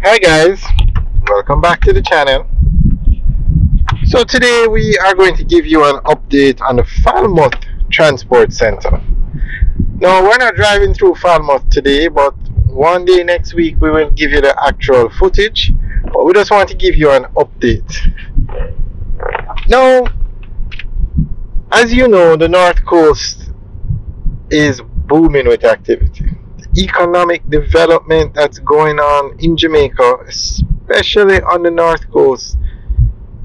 Hi guys, welcome back to the channel. So today we are going to give you an update on the Falmouth Transport Center. Now we're not driving through Falmouth today, but one day next week we will give you the actual footage, but we just want to give you an update. Now, as you know, the North Coast is booming with activity. Economic development that's going on in Jamaica, especially on the North Coast,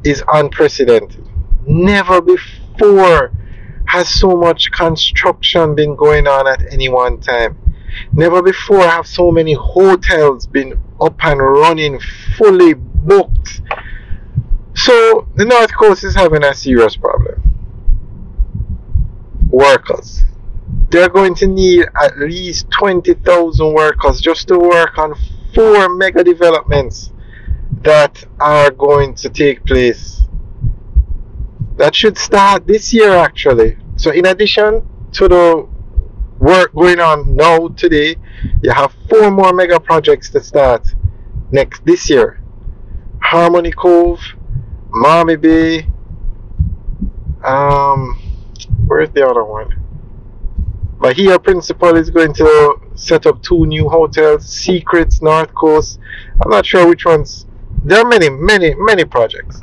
is unprecedented. Never before has so much construction been going on at any one time. Never before have so many hotels been up and running, fully booked. So the North Coast is having a serious problem. Workers. They're going to need at least 20,000 workers just to work on 4 mega developments that are going to take place. That should start this year actually. So in addition to the work going on now today, you have 4 more mega projects to start this year. Harmony Cove, Mommy Bay, where's the other one? Bahia Principal is going to set up 2 new hotels. Secrets, North Coast. I'm not sure which ones. There are many projects.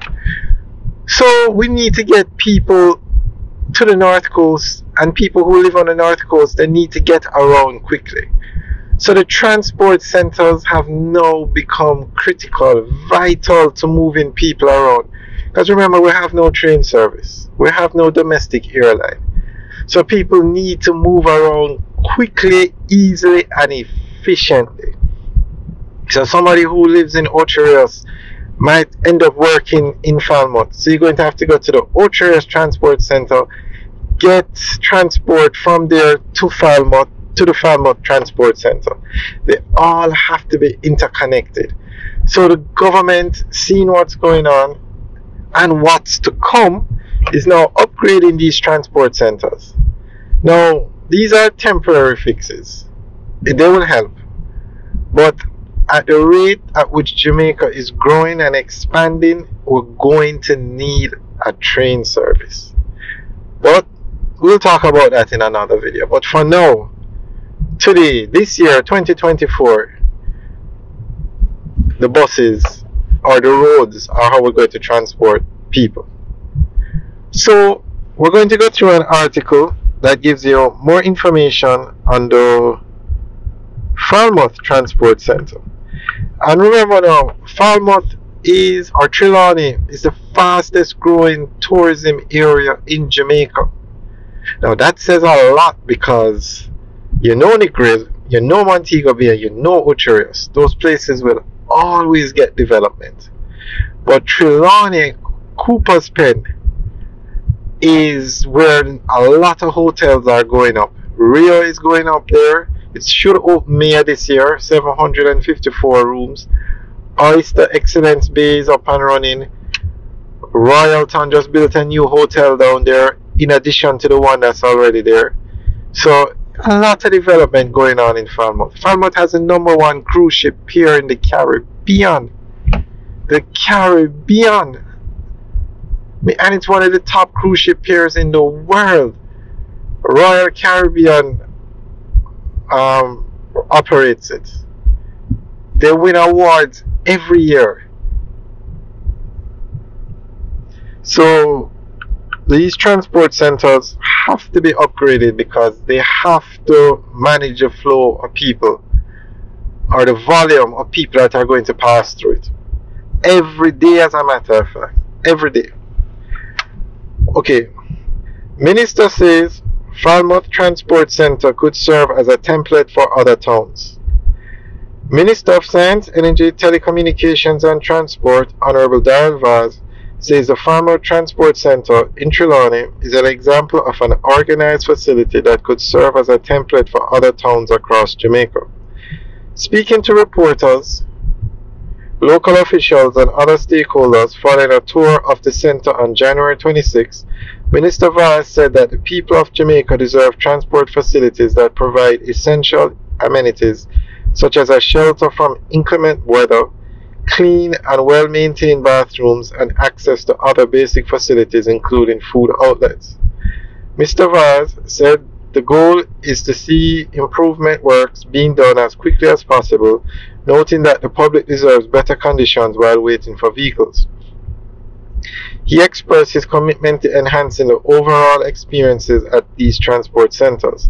So we need to get people to the North Coast, and people who live on the North Coast, they need to get around quickly. So the transport centers have now become critical, vital to moving people around. Because remember, we have no train service. We have no domestic airline. So people need to move around quickly, easily, and efficiently. So somebody who lives in Ocho Rios might end up working in Falmouth. So you're going to have to go to the Ocho Rios Transport Center, get transport from there to Falmouth, to the Falmouth Transport Center. They all have to be interconnected. So the government, seeing what's going on and what's to come, is now upgrading these transport centers. Now, these are temporary fixes. They will help. But at the rate at which Jamaica is growing and expanding, we're going to need a train service. But we'll talk about that in another video. But for now, today, this year, 2024, the buses or the roads are how we're going to transport people. So we're going to go through an article that gives you more information on the Falmouth Transport Center. And remember now, Falmouth is, or Trelawney, is the fastest growing tourism area in Jamaica. Now that says a lot, because you know Negril, you know Montego Bay, you know Ocho Rios. Those places will always get development. But Trelawney, Cooper's Pen, is where a lot of hotels are going up. Rio is going up there. It should open May this year, 754 rooms. Oyster Excellence Bay is up and running. Royalton just built a new hotel down there in addition to the one that's already there. So a lot of development going on in Falmouth. Falmouth has the #1 cruise ship pier in the Caribbean. The Caribbean. And it's one of the top cruise ship piers in the world. Royal Caribbean operates it. They win awards every year. So these transport centers have to be upgraded because they have to manage the flow of people, or the volume of people that are going to pass through it every day, as a matter of fact. Every day. Okay, Minister says Falmouth Transport Center could serve as a template for other towns. Minister of Science, Energy, Telecommunications and Transport, Honorable Darrell Vaz, says the Falmouth Transport Center in Trelawney is an example of an organized facility that could serve as a template for other towns across Jamaica. Speaking to reporters, local officials and other stakeholders following a tour of the center on January 26, Minister Vaz said that the people of Jamaica deserve transport facilities that provide essential amenities such as a shelter from inclement weather, clean and well-maintained bathrooms, and access to other basic facilities including food outlets. Mr. Vaz said the goal is to see improvement works being done as quickly as possible, noting that the public deserves better conditions while waiting for vehicles. He expressed his commitment to enhancing the overall experiences at these transport centers.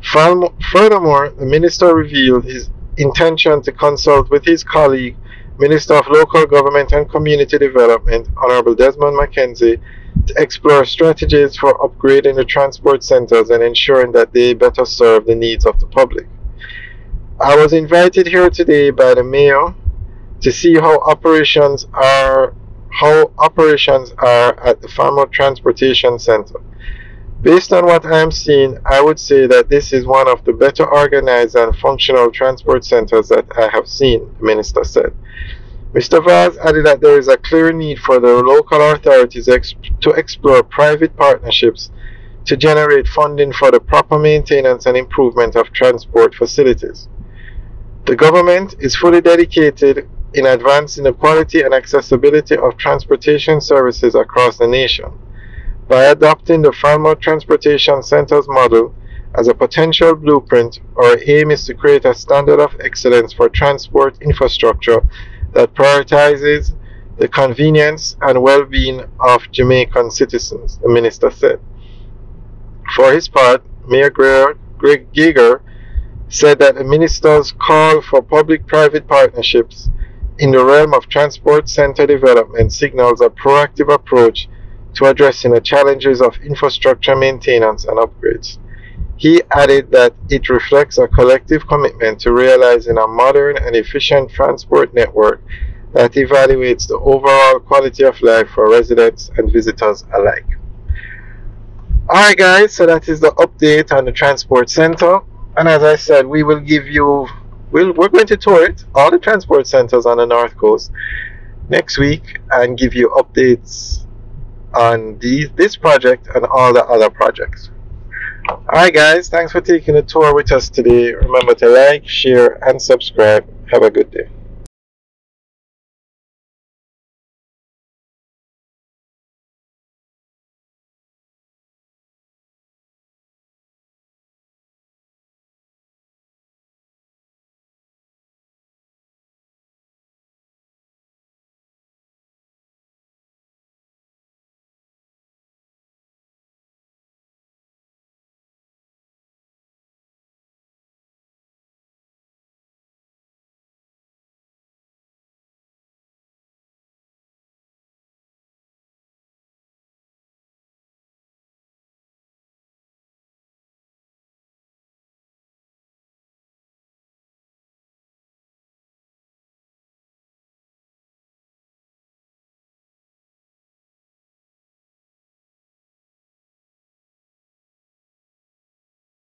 Furthermore, the minister revealed his intention to consult with his colleague, Minister of Local Government and Community Development, Honorable Desmond McKenzie, to explore strategies for upgrading the transport centers and ensuring that they better serve the needs of the public. I was invited here today by the mayor to see how operations are at the Falmouth Transportation Center. Based on what I am seeing, I would say that this is one of the better organized and functional transport centers that I have seen, the minister said. Mr. Vaz added that there is a clear need for the local authorities to explore private partnerships to generate funding for the proper maintenance and improvement of transport facilities. The government is fully dedicated in advancing the quality and accessibility of transportation services across the nation. By adopting the Falmouth Transportation Center's model as a potential blueprint, our aim is to create a standard of excellence for transport infrastructure that prioritizes the convenience and well-being of Jamaican citizens, the minister said. For his part, Mayor Greg Giger said that the minister's call for public-private partnerships in the realm of transport center development signals a proactive approach to addressing the challenges of infrastructure maintenance and upgrades. He added that it reflects a collective commitment to realizing a modern and efficient transport network that evaluates the overall quality of life for residents and visitors alike. Alright guys, so that is the update on the transport center. And as I said, we will give you, we're going to tour it, all the transport centers on the North Coast next week, and give you updates on this project and all the other projects. Alright guys, thanks for taking a tour with us today. Remember to like, share and subscribe. Have a good day.